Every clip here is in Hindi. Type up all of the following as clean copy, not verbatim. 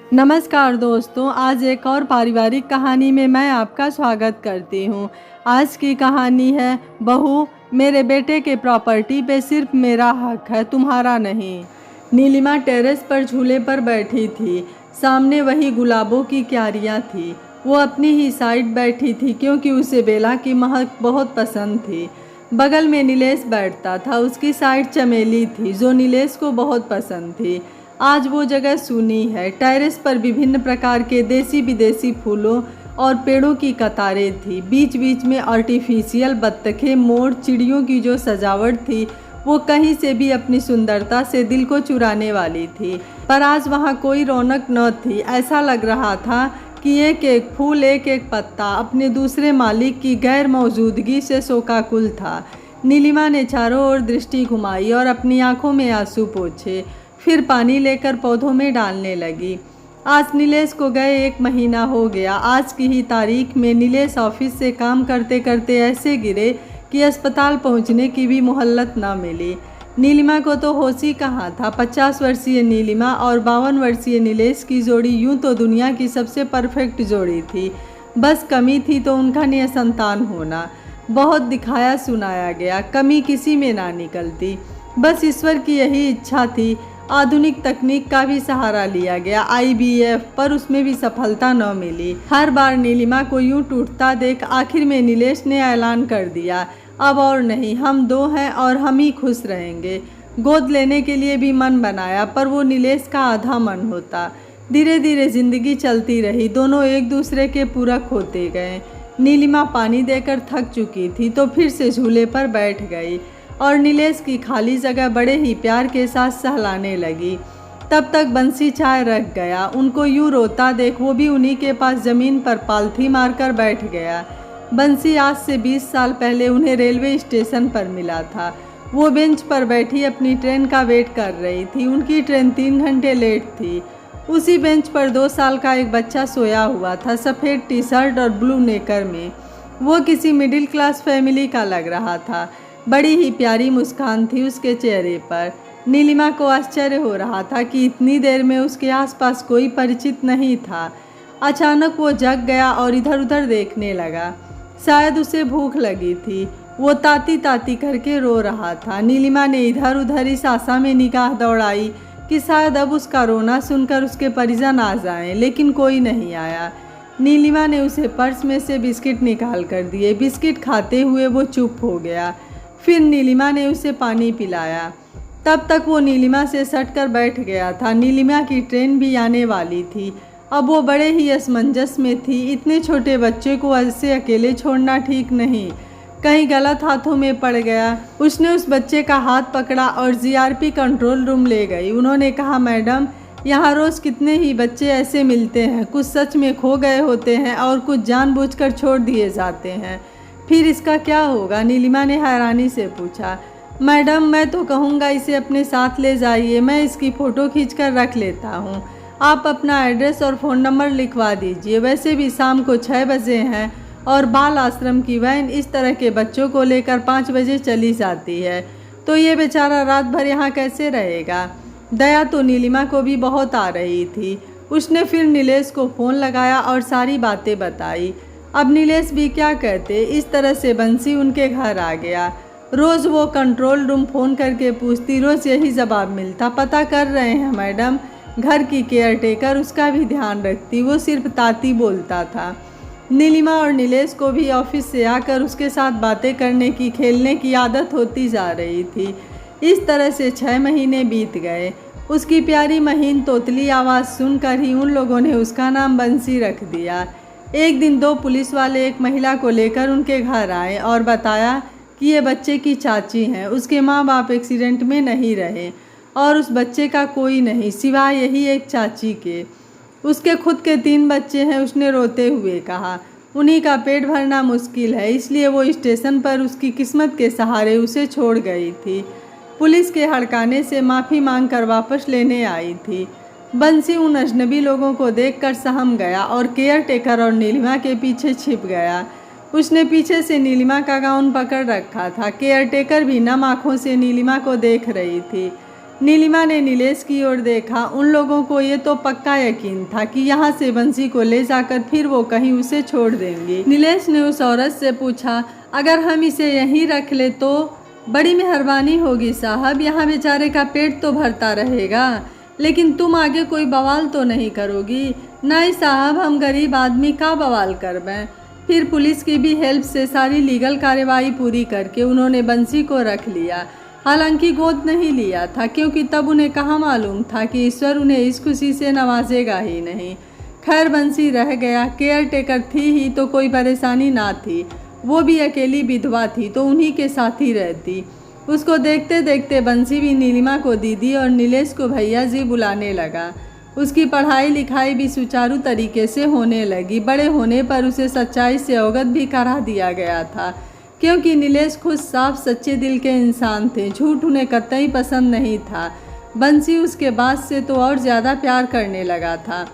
नमस्कार दोस्तों, आज एक और पारिवारिक कहानी में मैं आपका स्वागत करती हूँ। आज की कहानी है बहू, मेरे बेटे के प्रॉपर्टी पे सिर्फ मेरा हक है, तुम्हारा नहीं। नीलिमा टेरेस पर झूले पर बैठी थी। सामने वही गुलाबों की क्यारियाँ थी। वो अपनी ही साइड बैठी थी क्योंकि उसे बेला की महक बहुत पसंद थी। बगल में नीलेश बैठता था, उसकी साइड चमेली थी जो नीलेश को बहुत पसंद थी। आज वो जगह सूनी है। टेरेस पर विभिन्न प्रकार के देसी विदेशी फूलों और पेड़ों की कतारें थी। बीच बीच में आर्टिफिशियल बत्तखें, मोर, चिड़ियों की जो सजावट थी वो कहीं से भी अपनी सुंदरता से दिल को चुराने वाली थी। पर आज वहाँ कोई रौनक न थी। ऐसा लग रहा था कि एक एक फूल, एक एक पत्ता अपने दूसरे मालिक की गैर मौजूदगी से शोकाकुल था। नीलिमा ने चारों ओर दृष्टि घुमाई और अपनी आंखों में आंसू पोंछे। फिर पानी लेकर पौधों में डालने लगी। आज नीलेश को गए 1 महीना हो गया। आज की ही तारीख में नीलेश ऑफिस से काम करते करते ऐसे गिरे कि अस्पताल पहुंचने की भी मोहल्लत न मिली। नीलिमा को तो होश ही कहाँ था। 50 वर्षीय नीलिमा और 52 वर्षीय नीलेश की जोड़ी यूं तो दुनिया की सबसे परफेक्ट जोड़ी थी। बस कमी थी तो उनका निसंतान होना। बहुत दिखाया सुनाया गया, कमी किसी में ना निकलती। बस ईश्वर की यही इच्छा थी। आधुनिक तकनीक का भी सहारा लिया गया, IVF, पर उसमें भी सफलता न मिली। हर बार नीलिमा को यूं टूटता देख आखिर में नीलेश ने ऐलान कर दिया, अब और नहीं, हम 2 हैं और हम ही खुश रहेंगे। गोद लेने के लिए भी मन बनाया, पर वो नीलेश का आधा मन होता। धीरे धीरे जिंदगी चलती रही, दोनों एक दूसरे के पूरक होते गए। नीलिमा पानी देकर थक चुकी थी तो फिर से झूले पर बैठ गई और नीलेश की खाली जगह बड़े ही प्यार के साथ सहलाने लगी। तब तक बंसी चाय रख गया। उनको यूं रोता देख वो भी उन्हीं के पास ज़मीन पर पालथी मारकर बैठ गया। बंसी आज से 20 साल पहले उन्हें रेलवे स्टेशन पर मिला था। वो बेंच पर बैठी अपनी ट्रेन का वेट कर रही थी। उनकी ट्रेन 3 घंटे लेट थी। उसी बेंच पर 2 साल का एक बच्चा सोया हुआ था, सफ़ेद टी शर्ट और ब्लू नेकर में। वो किसी मिडिल क्लास फैमिली का लग रहा था। बड़ी ही प्यारी मुस्कान थी उसके चेहरे पर। नीलिमा को आश्चर्य हो रहा था कि इतनी देर में उसके आसपास कोई परिचित नहीं था। अचानक वो जग गया और इधर उधर देखने लगा। शायद उसे भूख लगी थी। वो ताती ताती करके रो रहा था। नीलिमा ने इधर उधर इस आशा में निगाह दौड़ाई कि शायद अब उसका रोना सुनकर उसके परिजन आ जाएं, लेकिन कोई नहीं आया। नीलिमा ने उसे पर्स में से बिस्किट निकाल कर दिए। बिस्किट खाते हुए वो चुप हो गया। फिर नीलिमा ने उसे पानी पिलाया। तब तक वो नीलिमा से सटकर बैठ गया था। नीलिमा की ट्रेन भी आने वाली थी। अब वो बड़े ही असमंजस में थी। इतने छोटे बच्चे को ऐसे अकेले छोड़ना ठीक नहीं, कहीं गलत हाथों में पड़ गया। उसने उस बच्चे का हाथ पकड़ा और GRP कंट्रोल रूम ले गई। उन्होंने कहा, मैडम, यहाँ रोज़ कितने ही बच्चे ऐसे मिलते हैं। कुछ सच में खो गए होते हैं और कुछ जानबूझकर छोड़ दिए जाते हैं। फिर इसका क्या होगा? नीलिमा ने हैरानी से पूछा। मैडम, मैं तो कहूँगा इसे अपने साथ ले जाइए, मैं इसकी फ़ोटो खींचकर रख लेता हूँ। आप अपना एड्रेस और फ़ोन नंबर लिखवा दीजिए। वैसे भी शाम को 6 बजे हैं और बाल आश्रम की वैन इस तरह के बच्चों को लेकर 5 बजे चली जाती है, तो ये बेचारा रात भर यहाँ कैसे रहेगा? दया तो नीलिमा को भी बहुत आ रही थी। उसने फिर नीलेश को फ़ोन लगाया और सारी बातें बताई। अब नीलेश भी क्या कहते। इस तरह से बंसी उनके घर आ गया। रोज़ वो कंट्रोल रूम फ़ोन करके पूछती, रोज़ यही जवाब मिलता, पता कर रहे हैं मैडम। घर की केयर टेकर उसका भी ध्यान रखती, वो सिर्फ ताती बोलता था। नीलिमा और नीलेश को भी ऑफिस से आकर उसके साथ बातें करने की, खेलने की आदत होती जा रही थी। इस तरह से 6 महीने बीत गए। उसकी प्यारी महीन तोतली आवाज़ सुनकर ही उन लोगों ने उसका नाम बंसी रख दिया। एक दिन 2 पुलिस वाले एक महिला को लेकर उनके घर आए और बताया कि ये बच्चे की चाची हैं। उसके माँ बाप एक्सीडेंट में नहीं रहे और उस बच्चे का कोई नहीं सिवाय यही एक चाची के। उसके खुद के 3 बच्चे हैं। उसने रोते हुए कहा, उन्हीं का पेट भरना मुश्किल है, इसलिए वो स्टेशन पर उसकी किस्मत के सहारे उसे छोड़ गई थी। पुलिस के हड़काने से माफ़ी मांगकर वापस लेने आई थी। बंसी उन अजनबी लोगों को देखकर सहम गया और केयर टेकर और नीलिमा के पीछे छिप गया। उसने पीछे से नीलिमा का गाउन पकड़ रखा था। केयर टेकर भी नम आँखों से नीलिमा को देख रही थी। नीलिमा ने नीलेश की ओर देखा। उन लोगों को ये तो पक्का यकीन था कि यहाँ से बंसी को ले जाकर फिर वो कहीं उसे छोड़ देंगी। नीलेश ने उस औरत से पूछा, अगर हम इसे यहीं रख ले तो? बड़ी मेहरबानी होगी साहब, यहाँ बेचारे का पेट तो भरता रहेगा। लेकिन तुम आगे कोई बवाल तो नहीं करोगी? नहीं साहब, हम गरीब आदमी का बवाल करवें। फिर पुलिस की भी हेल्प से सारी लीगल कार्यवाही पूरी करके उन्होंने बंसी को रख लिया। हालांकि गोद नहीं लिया था, क्योंकि तब उन्हें कहाँ मालूम था कि ईश्वर उन्हें इस खुशी से नवाजेगा ही नहीं। खैर बंसी रह गया। केयर टेकर थी ही तो कोई परेशानी ना थी। वो भी अकेली विधवा थी तो उन्हीं के साथ ही रहती। उसको देखते देखते बंसी भी नीलिमा को दीदी और नीलेश को भैया जी बुलाने लगा। उसकी पढ़ाई लिखाई भी सुचारू तरीके से होने लगी। बड़े होने पर उसे सच्चाई से अवगत भी करा दिया गया था, क्योंकि नीलेश खुद साफ सच्चे दिल के इंसान थे। झूठ उन्हें कतई पसंद नहीं था। बंसी उसके बाद से तो और ज़्यादा प्यार करने लगा था।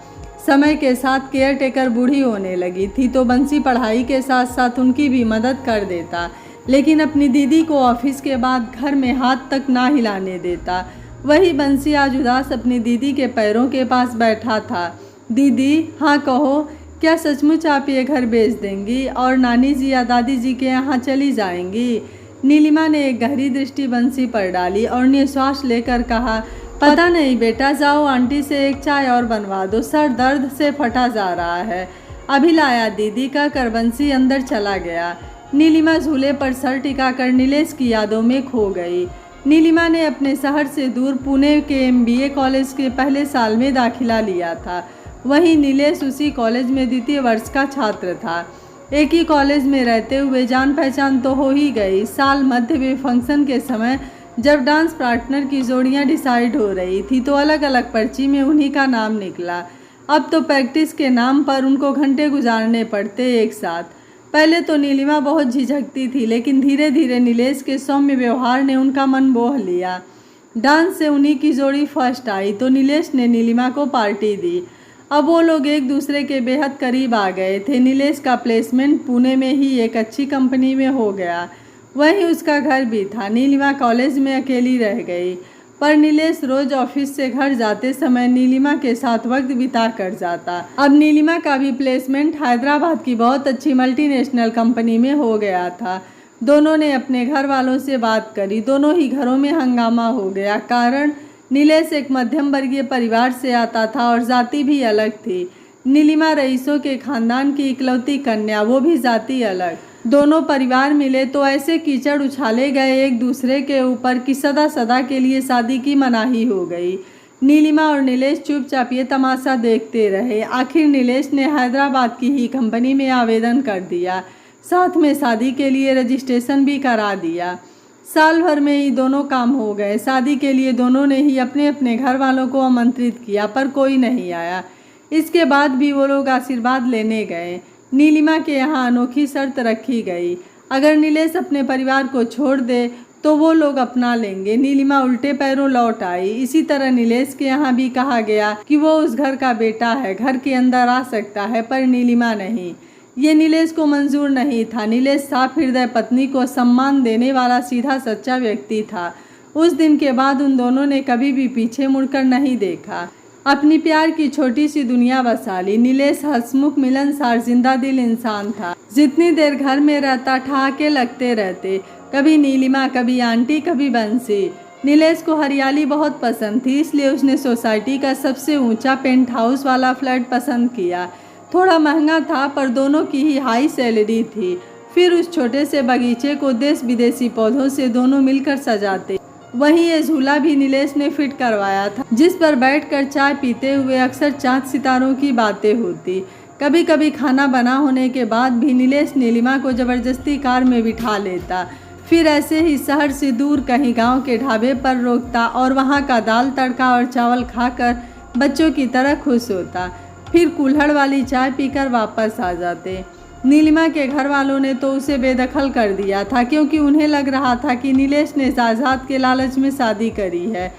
समय के साथ केयर टेकर बूढ़ी होने लगी थी तो बंसी पढ़ाई के साथ साथ उनकी भी मदद कर देता, लेकिन अपनी दीदी को ऑफिस के बाद घर में हाथ तक ना हिलाने देता। वही बंसी आज उदास अपनी दीदी के पैरों के पास बैठा था। दीदी, हाँ कहो, क्या सचमुच आप ये घर बेच देंगी और नानी जी या दादी जी के यहाँ चली जाएंगी? नीलिमा ने एक गहरी दृष्टि बंसी पर डाली और निश्वास लेकर कहा, पता नहीं बेटा, जाओ आंटी से एक चाय और बनवा दो, सर दर्द से फटा जा रहा है। अभी लाया दीदी, कहकर बंसी अंदर चला गया। नीलिमा झूले पर सर टिकाकर नीलेश की यादों में खो गई। नीलिमा ने अपने शहर से दूर पुणे के MBA कॉलेज के पहले साल में दाखिला लिया था। वहीं नीलेश उसी कॉलेज में द्वितीय वर्ष का छात्र था। एक ही कॉलेज में रहते हुए जान पहचान तो हो ही गई। साल मध्य में फंक्शन के समय जब डांस पार्टनर की जोड़ियां डिसाइड हो रही थी तो अलग अलग पर्ची में उन्हीं का नाम निकला। अब तो प्रैक्टिस के नाम पर उनको घंटे गुजारने पड़ते एक साथ। पहले तो नीलिमा बहुत झिझकती थी, लेकिन धीरे धीरे नीलेश के सौम्य व्यवहार ने उनका मन मोह लिया। डांस से उन्हीं की जोड़ी फर्स्ट आई तो नीलेश ने नीलिमा को पार्टी दी। अब वो लोग एक दूसरे के बेहद करीब आ गए थे। नीलेश का प्लेसमेंट पुणे में ही एक अच्छी कंपनी में हो गया। वहीं उसका घर भी था। नीलिमा कॉलेज में अकेली रह गई, पर नीलेश रोज ऑफिस से घर जाते समय नीलिमा के साथ वक्त बिता कर जाता। अब नीलिमा का भी प्लेसमेंट हैदराबाद की बहुत अच्छी मल्टीनेशनल कंपनी में हो गया था। दोनों ने अपने घर वालों से बात करी। दोनों ही घरों में हंगामा हो गया। कारण, नीलेश एक मध्यम वर्गीय परिवार से आता था और जाति भी अलग थी। नीलिमा रईसों के खानदान की इकलौती कन्या, वो भी जाति अलग। दोनों परिवार मिले तो ऐसे कीचड़ उछाले गए एक दूसरे के ऊपर कि सदा सदा के लिए शादी की मनाही हो गई। नीलिमा और नीलेश चुपचाप ये तमाशा देखते रहे। आखिर नीलेश ने हैदराबाद की ही कंपनी में आवेदन कर दिया, साथ में शादी के लिए रजिस्ट्रेशन भी करा दिया। साल भर में ही दोनों काम हो गए। शादी के लिए दोनों ने ही अपने अपने घर वालों को आमंत्रित किया, पर कोई नहीं आया। इसके बाद भी वो लोग आशीर्वाद लेने गए। नीलिमा के यहाँ अनोखी शर्त रखी गई, अगर नीलेश अपने परिवार को छोड़ दे तो वो लोग अपना लेंगे। नीलिमा उल्टे पैरों लौट आई। इसी तरह नीलेश के यहाँ भी कहा गया कि वो उस घर का बेटा है, घर के अंदर आ सकता है, पर नीलिमा नहीं। ये नीलेश को मंजूर नहीं था। नीलेश साफ हृदय पत्नी को सम्मान देने वाला सीधा सच्चा व्यक्ति था। उस दिन के बाद उन दोनों ने कभी भी पीछे मुड़कर नहीं देखा। अपनी प्यार की छोटी सी दुनिया बसा ली। नीलेश हंसमुख मिलनसार जिंदा दिल इंसान था। जितनी देर घर में रहता ठहाके लगते रहते, कभी नीलिमा, कभी आंटी, कभी बंसी। नीलेश को हरियाली बहुत पसंद थी, इसलिए उसने सोसाइटी का सबसे ऊंचा पेंट हाउस वाला फ्लैट पसंद किया। थोड़ा महंगा था, पर दोनों की ही हाई सैलरी थी। फिर उस छोटे से बगीचे को देश विदेशी पौधों से दोनों मिलकर सजाते। वहीं ये झूला भी नीलेश ने फिट करवाया था, जिस पर बैठकर चाय पीते हुए अक्सर चाँद सितारों की बातें होती। कभी कभी खाना बना होने के बाद भी नीलेश नीलिमा को जबरदस्ती कार में बिठा लेता, फिर ऐसे ही शहर से दूर कहीं गांव के ढाबे पर रोकता और वहां का दाल तड़का और चावल खाकर बच्चों की तरह खुश होता। फिर कुल्हड़ वाली चाय पीकर वापस आ जाते। नीलिमा के घर वालों ने तो उसे बेदखल कर दिया था, क्योंकि उन्हें लग रहा था कि नीलेश ने जायदाद के लालच में शादी करी है।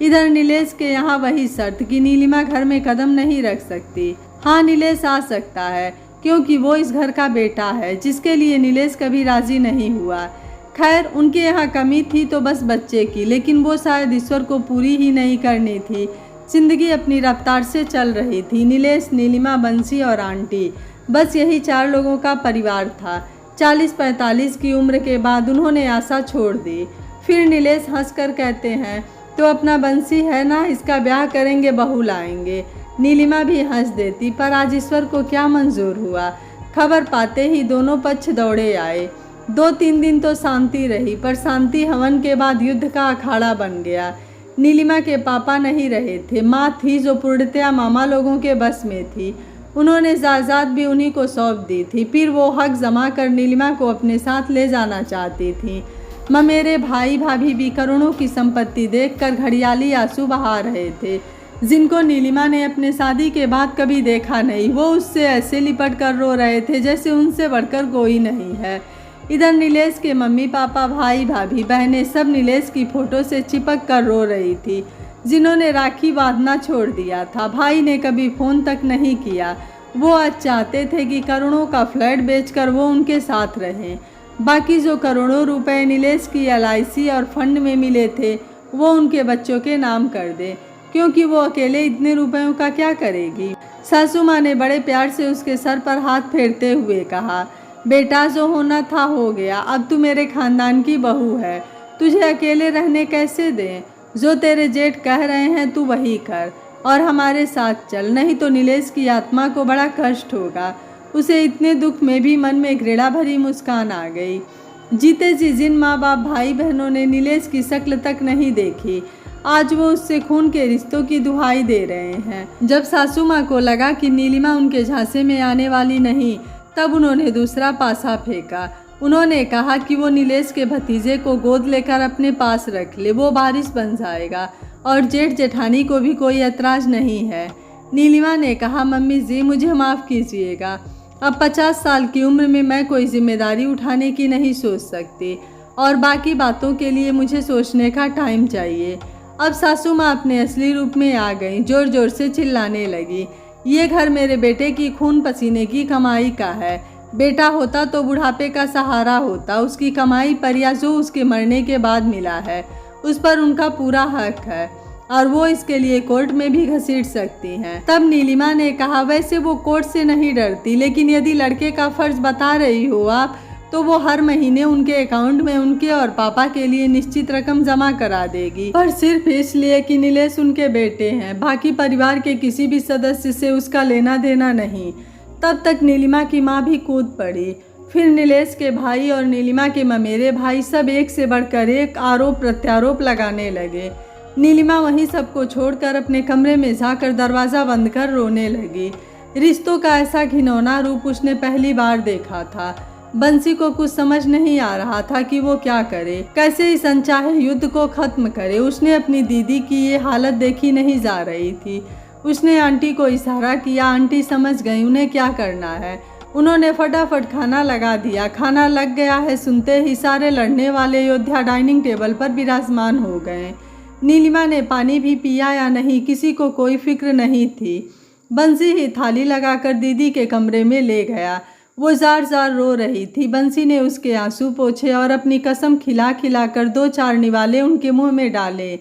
इधर नीलेश के यहाँ वही शर्त कि नीलिमा घर में कदम नहीं रख सकती। हाँ, नीलेश आ सकता है, क्योंकि वो इस घर का बेटा है, जिसके लिए नीलेश कभी राजी नहीं हुआ। खैर उनके यहाँ कमी थी तो बस बच्चे की, लेकिन वो शायद ईश्वर को पूरी ही नहीं करनी थी। जिंदगी अपनी रफ्तार से चल रही थी। नीलेश, नीलिमा, बंसी और आंटी, बस यही 4 लोगों का परिवार था। 40-45 की उम्र के बाद उन्होंने आशा छोड़ दी। फिर नीलेश हंसकर कहते हैं, तो अपना बंसी है ना, इसका ब्याह करेंगे, बहू लाएंगे। नीलिमा भी हंस देती, पर आज ईश्वर को क्या मंजूर हुआ। खबर पाते ही दोनों पक्ष दौड़े आए। 2-3 दिन तो शांति रही, पर शांति हवन के बाद युद्ध का अखाड़ा बन गया। नीलिमा के पापा नहीं रहे थे, माँ थी जो पूर्णतया मामा लोगों के बस में थी। उन्होंने जायदाद भी उन्हीं को सौंप दी थी। फिर वो हक जमा कर नीलिमा को अपने साथ ले जाना चाहती थी। मेरे भाई भाभी भी करोड़ों की संपत्ति देखकर घड़ियाली आंसू बहा रहे थे, जिनको नीलिमा ने अपने शादी के बाद कभी देखा नहीं। वो उससे ऐसे लिपट कर रो रहे थे जैसे उनसे बढ़कर कोई नहीं है। इधर नीलेश के मम्मी पापा, भाई भाभी, बहनें सब नीलेश की फ़ोटो से चिपक कर रो रही थी, जिन्होंने राखी बांधना छोड़ दिया था। भाई ने कभी फ़ोन तक नहीं किया। वो आज चाहते थे कि करोड़ों का फ्लैट बेचकर वो उनके साथ रहें। बाकी जो करोड़ों रुपए नीलेश की LIC और फंड में मिले थे, वो उनके बच्चों के नाम कर दे, क्योंकि वो अकेले इतने रुपयों का क्या करेगी। सासू माँ ने बड़े प्यार से उसके सर पर हाथ फेरते हुए कहा, बेटा जो होना था हो गया, अब तू मेरे खानदान की बहू है, तुझे अकेले रहने कैसे दें। जो तेरे जेठ कह रहे हैं तू वही कर और हमारे साथ चल, नहीं तो नीलेश की आत्मा को बड़ा कष्ट होगा। उसे इतने दुख में भी मन में घृणा भरी मुस्कान आ गई। जीते जी जिन माँ बाप भाई बहनों ने नीलेश की शक्ल तक नहीं देखी, आज वो उससे खून के रिश्तों की दुहाई दे रहे हैं। जब सासू माँ को लगा कि नीलिमा उनके झांसे में आने वाली नहीं, तब उन्होंने दूसरा पासा फेंका। उन्होंने कहा कि वो नीलेश के भतीजे को गोद लेकर अपने पास रख ले, वो बारिश बन जाएगा और जेठ जेठानी को भी कोई ऐतराज नहीं है। नीलिमा ने कहा, मम्मी जी मुझे माफ़ कीजिएगा, अब 50 साल की उम्र में मैं कोई जिम्मेदारी उठाने की नहीं सोच सकती और बाकी बातों के लिए मुझे सोचने का टाइम चाहिए। अब सासू माँ अपने असली रूप में आ गई, जोर जोर से चिल्लाने लगी, ये घर मेरे बेटे की खून पसीने की कमाई का है। बेटा होता तो बुढ़ापे का सहारा होता, उसकी कमाई पर या जो उसके मरने के बाद मिला है उस पर उनका पूरा हक है और वो इसके लिए कोर्ट में भी घसीट सकती हैं। तब नीलिमा ने कहा, वैसे वो कोर्ट से नहीं डरती, लेकिन यदि लड़के का फर्ज बता रही हो आप, तो वो हर महीने उनके अकाउंट में उनके और पापा के लिए निश्चित रकम जमा करा देगी, पर सिर्फ इसलिए कि नीलेश उनके बेटे हैं, बाकी परिवार के किसी भी सदस्य से उसका लेना देना नहीं। तब तक नीलिमा की माँ भी कूद पड़ी। फिर नीलेश के भाई और नीलिमा के ममेरे भाई सब एक से बढ़कर एक आरोप प्रत्यारोप लगाने लगे। नीलिमा वहीं सबको छोड़कर अपने कमरे में जाकर दरवाज़ा बंद कर रोने लगी। रिश्तों का ऐसा घिनौना रूप उसने पहली बार देखा था। बंसी को कुछ समझ नहीं आ रहा था कि वो क्या करे, कैसे इस अनचाहे युद्ध को खत्म करे। उसने अपनी दीदी की ये हालत देखी नहीं जा रही थी। उसने आंटी को इशारा किया, आंटी समझ गई उन्हें क्या करना है। उन्होंने फटाफट खाना लगा दिया। खाना लग गया है सुनते ही सारे लड़ने वाले योद्धा डाइनिंग टेबल पर विराजमान हो गए। नीलिमा ने पानी भी पिया या नहीं, किसी को कोई फिक्र नहीं थी। बंसी ही थाली लगाकर दीदी के कमरे में ले गया। वो जार जार रो रही थी। बंसी ने उसके आंसू पोंछे और अपनी कसम खिला खिला कर 2-4 निवाले उनके मुंह में डाले।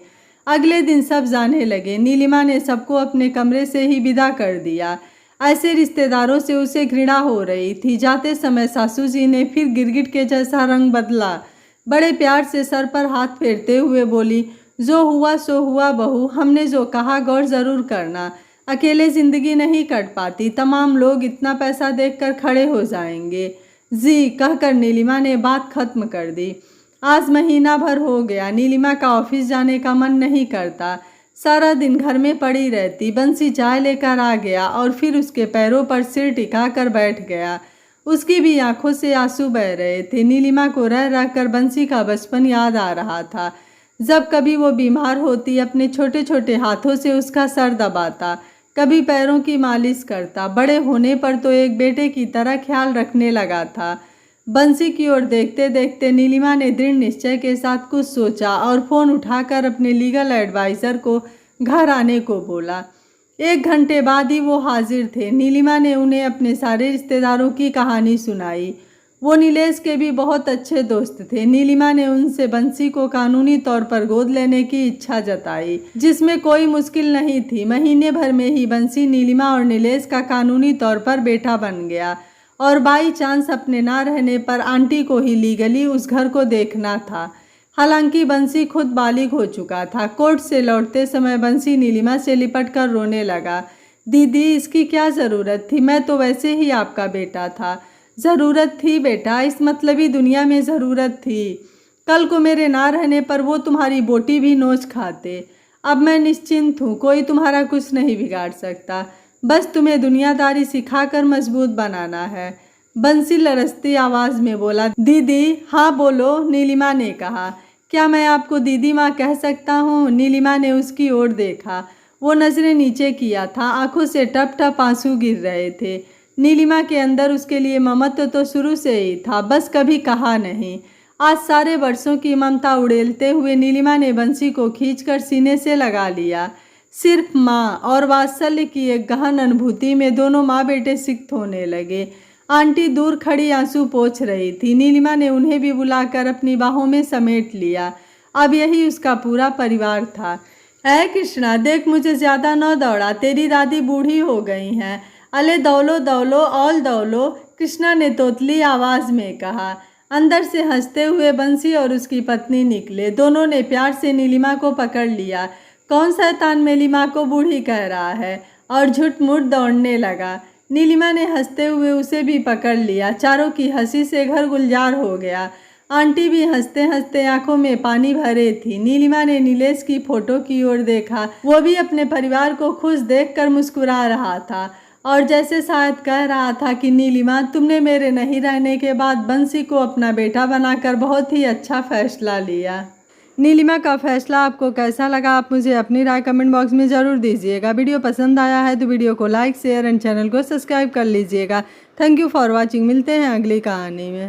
अगले दिन सब जाने लगे। नीलिमा ने सबको अपने कमरे से ही विदा कर दिया। ऐसे रिश्तेदारों से उसे घृणा हो रही थी। जाते समय सासू जी ने फिर गिरगिट के जैसा रंग बदला। बड़े प्यार से सर पर हाथ फेरते हुए बोली, जो हुआ सो हुआ बहू, हमने जो कहा गौर ज़रूर करना। अकेले ज़िंदगी नहीं कट पाती, तमाम लोग इतना पैसा देखकर खड़े हो जाएंगे। जी कहकर नीलिमा ने बात खत्म कर दी। आज महीना भर हो गया, नीलिमा का ऑफिस जाने का मन नहीं करता। सारा दिन घर में पड़ी रहती। बंसी चाय लेकर आ गया और फिर उसके पैरों पर सिर टिका कर बैठ गया। उसकी भी आंखों से आंसू बह रहे थे। नीलिमा को रह रह कर बंसी का बचपन याद आ रहा था। जब कभी वो बीमार होती, अपने छोटे छोटे हाथों से उसका सर दबाता, कभी पैरों की मालिश करता। बड़े होने पर तो एक बेटे की तरह ख्याल रखने लगा था। बंसी की ओर देखते देखते नीलिमा ने दृढ़ निश्चय के साथ कुछ सोचा और फ़ोन उठाकर अपने लीगल एडवाइज़र को घर आने को बोला। 1 घंटे बाद ही वो हाजिर थे। नीलिमा ने उन्हें अपने सारे रिश्तेदारों की कहानी सुनाई। वो नीलेश के भी बहुत अच्छे दोस्त थे। नीलिमा ने उनसे बंसी को कानूनी तौर पर गोद लेने की इच्छा जताई, जिसमें कोई मुश्किल नहीं थी। महीने भर में ही बंसी नीलिमा और नीलेश का कानूनी तौर पर बेटा बन गया और बाई चांस अपने ना रहने पर आंटी को ही लीगली उस घर को देखना था। हालांकि बंसी खुद बालिग हो चुका था। कोर्ट से लौटते समय बंसी नीलिमा से लिपट कर रोने लगा। दीदी, इसकी क्या ज़रूरत थी? मैं तो वैसे ही आपका बेटा था। ज़रूरत थी बेटा, इस मतलबी दुनिया में ज़रूरत थी। कल को मेरे ना रहने पर वो तुम्हारी बोटी भी नोच खाते। अब मैं निश्चिंत हूँ, कोई तुम्हारा कुछ नहीं बिगाड़ सकता। बस तुम्हें दुनियादारी सिखाकर मजबूत बनाना है। बंसी लरसती आवाज़ में बोला। दीदी। हाँ बोलो, नीलिमा ने कहा। क्या मैं आपको दीदी माँ कह सकता हूँ? नीलिमा ने उसकी ओर देखा। वो नज़रें नीचे किया था, आंखों से टप टप आंसू गिर रहे थे। नीलिमा के अंदर उसके लिए ममत्व तो शुरू से ही था, बस कभी कहा नहीं। आज सारे वर्षों की ममता उड़ेलते हुए नीलिमा ने बंसी को खींचकर सीने से लगा लिया। सिर्फ माँ और वात्सल्य की एक गहन अनुभूति में दोनों माँ बेटे सिक्त होने लगे। आंटी दूर खड़ी आंसू पोंछ रही थी। नीलिमा ने उन्हें भी बुलाकर अपनी बाहों में समेट लिया। अब यही उसका पूरा परिवार था। ऐ कृष्णा, देख मुझे ज़्यादा न दौड़ा, तेरी दादी बूढ़ी हो गई हैं। अले दौलो दौलो ऑल दौलो, कृष्णा ने तोतली आवाज़ में कहा। अंदर से हंसते हुए बंसी और उसकी पत्नी निकले। दोनों ने प्यार से नीलिमा को पकड़ लिया। कौन शैतान मेरी माँ को बूढ़ी कह रहा है? और झुटमुट दौड़ने लगा। नीलिमा ने हंसते हुए उसे भी पकड़ लिया। चारों की हंसी से घर गुलजार हो गया। आंटी भी हंसते हंसते आंखों में पानी भरे थी। नीलिमा ने नीलेश की फोटो की ओर देखा। वो भी अपने परिवार को खुश देखकर मुस्कुरा रहा था और जैसे शायद कह रहा था कि नीलिमा, तुमने मेरे नहीं रहने के बाद बंसी को अपना बेटा बनाकर बहुत ही अच्छा फैसला लिया। नीलिमा का फैसला आपको कैसा लगा? आप मुझे अपनी राय कमेंट बॉक्स में ज़रूर दीजिएगा। वीडियो पसंद आया है तो वीडियो को लाइक शेयर एंड चैनल को सब्सक्राइब कर लीजिएगा। Thank you for watching. मिलते हैं अगली कहानी में।